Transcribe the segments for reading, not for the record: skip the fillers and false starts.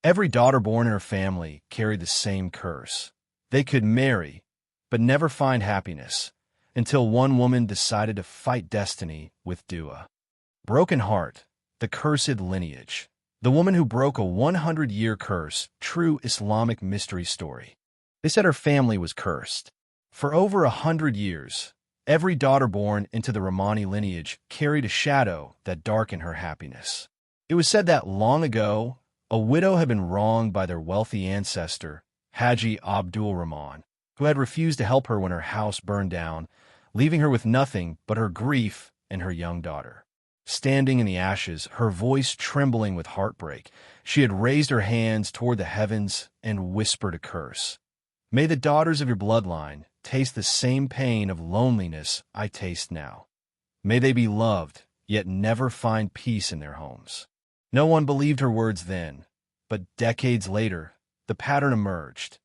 Every daughter born in her family carried the same curse. They could marry, but never find happiness, until one woman decided to fight destiny with dua. Broken Heart, the Cursed Lineage. The woman who broke a 100-year curse, true Islamic mystery story. They said her family was cursed. For over 100 years, every daughter born into the Rahmani lineage carried a shadow that darkened her happiness. It was said that long ago, a widow had been wronged by their wealthy ancestor, Haji Abdul Rahman, who had refused to help her when her house burned down, leaving her with nothing but her grief and her young daughter. Standing in the ashes, her voice trembling with heartbreak, she had raised her hands toward the heavens and whispered a curse. May the daughters of your bloodline taste the same pain of loneliness I taste now. May they be loved, yet never find peace in their homes. No one believed her words then, but decades later, the pattern emerged.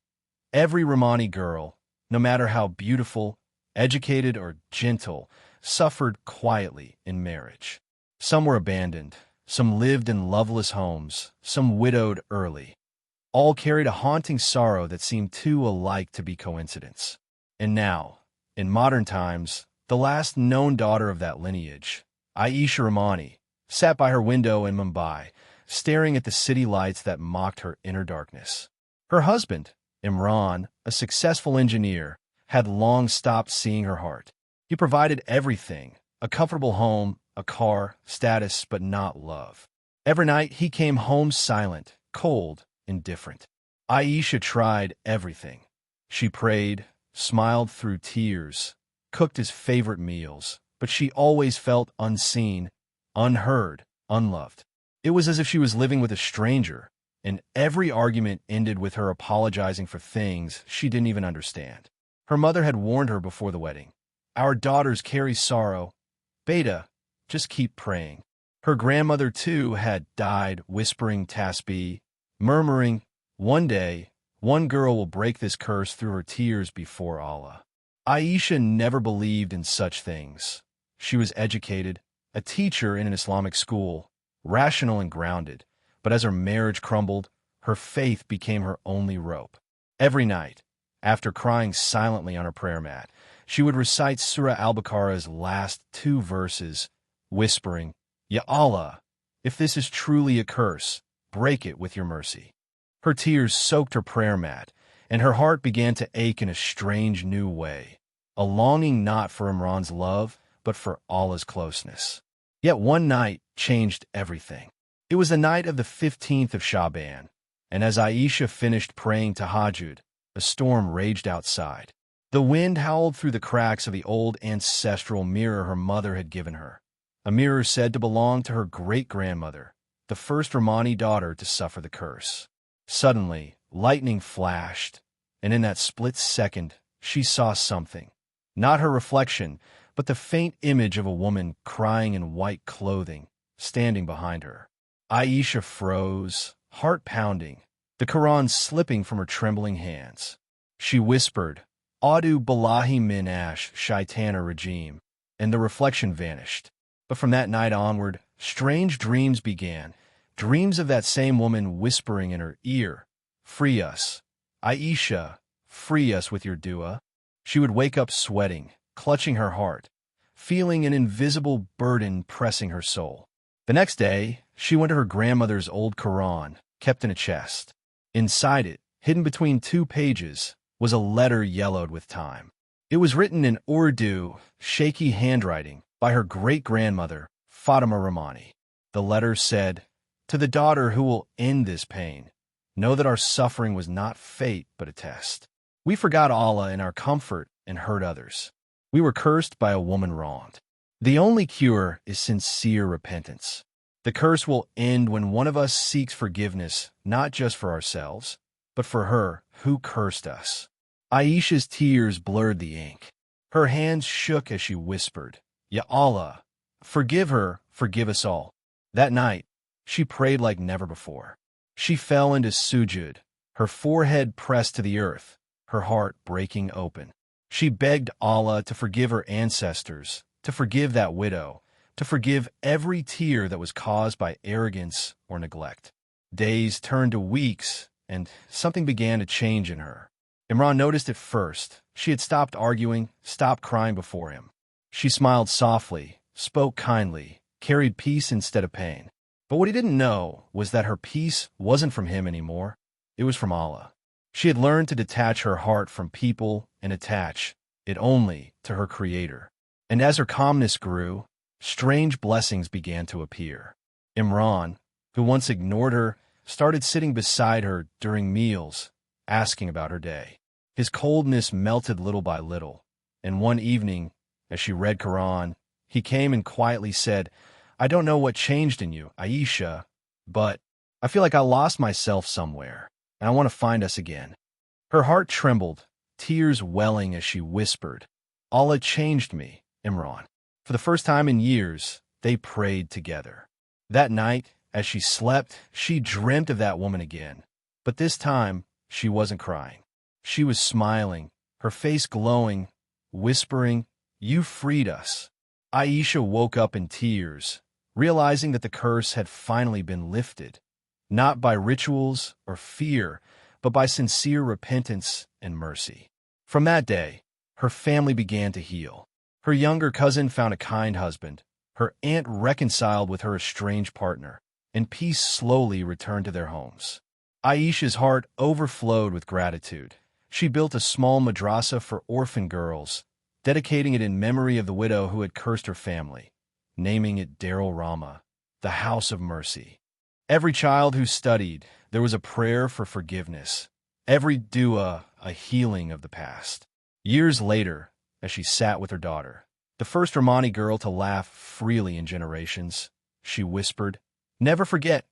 Every Rahmani girl, no matter how beautiful, educated, or gentle, suffered quietly in marriage. Some were abandoned, some lived in loveless homes, some widowed early. All carried a haunting sorrow that seemed too alike to be coincidence. And now, in modern times, the last known daughter of that lineage, Aisha Rahmani, sat by her window in Mumbai, staring at the city lights that mocked her inner darkness. Her husband, Imran, a successful engineer, had long stopped seeing her heart. He provided everything, a comfortable home, a car, status, but not love. Every night he came home silent, cold, indifferent. Aisha tried everything. She prayed, smiled through tears, cooked his favorite meals, but she always felt unseen, unheard, unloved. It was as if she was living with a stranger, and every argument ended with her apologizing for things she didn't even understand. Her mother had warned her before the wedding. Our daughters carry sorrow. Beta, just keep praying. Her grandmother, too, had died whispering tasbih, murmuring, one day, one girl will break this curse through her tears before Allah. Aisha never believed in such things. She was educated, a teacher in an Islamic school, rational and grounded, but as her marriage crumbled, her faith became her only rope. Every night, after crying silently on her prayer mat, she would recite Surah Al-Baqarah's last 2 verses, whispering, Ya Allah, if this is truly a curse, break it with your mercy. Her tears soaked her prayer mat, and her heart began to ache in a strange new way, a longing not for Imran's love, but for Allah's closeness. Yet one night changed everything. It was the night of the 15th of Shaban, and as Aisha finished praying tahajjud, a storm raged outside. The wind howled through the cracks of the old ancestral mirror her mother had given her, a mirror said to belong to her great-grandmother, the first Rahmani daughter to suffer the curse. Suddenly, lightning flashed, and in that split second, she saw something. Not her reflection, but the faint image of a woman crying in white clothing, standing behind her. Aisha froze, heart pounding, the Quran slipping from her trembling hands. She whispered, Audu Billahi min ash shaitana rajim, and the reflection vanished. But from that night onward, strange dreams began, dreams of that same woman whispering in her ear, Free us. Aisha, free us with your dua. She would wake up sweating, clutching her heart, feeling an invisible burden pressing her soul. The next day, she went to her grandmother's old Quran, kept in a chest. Inside it, hidden between 2 pages, was a letter yellowed with time. It was written in Urdu, shaky handwriting, by her great-grandmother, Fatima Rahmani. The letter said, To the daughter who will end this pain, know that our suffering was not fate but a test. We forgot Allah in our comfort and hurt others. We were cursed by a woman wronged. The only cure is sincere repentance. The curse will end when one of us seeks forgiveness, not just for ourselves, but for her who cursed us. Aisha's tears blurred the ink. Her hands shook as she whispered, Ya Allah, forgive her, forgive us all. That night, she prayed like never before. She fell into sujud, her forehead pressed to the earth, her heart breaking open. She begged Allah to forgive her ancestors, to forgive that widow, to forgive every tear that was caused by arrogance or neglect. Days turned to weeks, and something began to change in her. Imran noticed it first. She had stopped arguing, stopped crying before him. She smiled softly, spoke kindly, carried peace instead of pain. But what he didn't know was that her peace wasn't from him anymore. It was from Allah. She had learned to detach her heart from people and attach it only to her Creator. And as her calmness grew, strange blessings began to appear. Imran, who once ignored her, started sitting beside her during meals, asking about her day. His coldness melted little by little, and one evening, as she read Quran, he came and quietly said, "I don't know what changed in you, Aisha, but I feel like I lost myself somewhere, and I want to find us again." Her heart trembled, tears welling as she whispered, "Allah changed me, Imran." For the first time in years, they prayed together. That night, as she slept, she dreamt of that woman again. But this time, she wasn't crying. She was smiling, her face glowing, whispering, "You freed us." Aisha woke up in tears, realizing that the curse had finally been lifted, not by rituals or fear, but by sincere repentance and mercy. From that day, her family began to heal. Her younger cousin found a kind husband, her aunt reconciled with her estranged partner, and peace slowly returned to their homes. Aisha's heart overflowed with gratitude. She built a small madrasa for orphan girls, dedicating it in memory of the widow who had cursed her family, naming it prayforummah, the House of Mercy. Every child who studied, there was a prayer for forgiveness. Every dua, a healing of the past. Years later, as she sat with her daughter, the first Romani girl to laugh freely in generations, she whispered, "Never forget,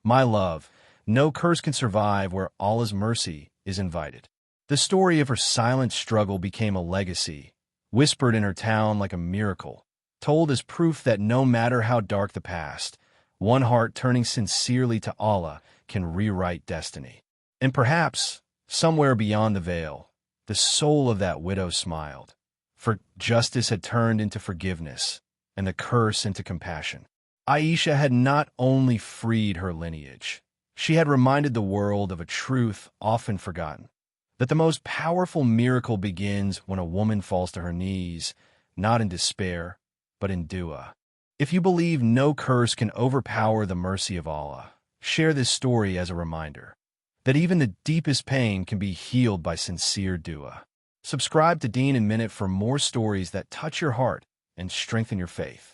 my love, no curse can survive where Allah's mercy is invited." The story of her silent struggle became a legacy, whispered in her town like a miracle, told as proof that no matter how dark the past, one heart turning sincerely to Allah can rewrite destiny. And perhaps, somewhere beyond the veil, the soul of that widow smiled, for justice had turned into forgiveness, and the curse into compassion. Aisha had not only freed her lineage, she had reminded the world of a truth often forgotten, that the most powerful miracle begins when a woman falls to her knees, not in despair, but in dua. If you believe no curse can overpower the mercy of Allah, share this story as a reminder that even the deepest pain can be healed by sincere dua. Subscribe to Deen in Minute for more stories that touch your heart and strengthen your faith.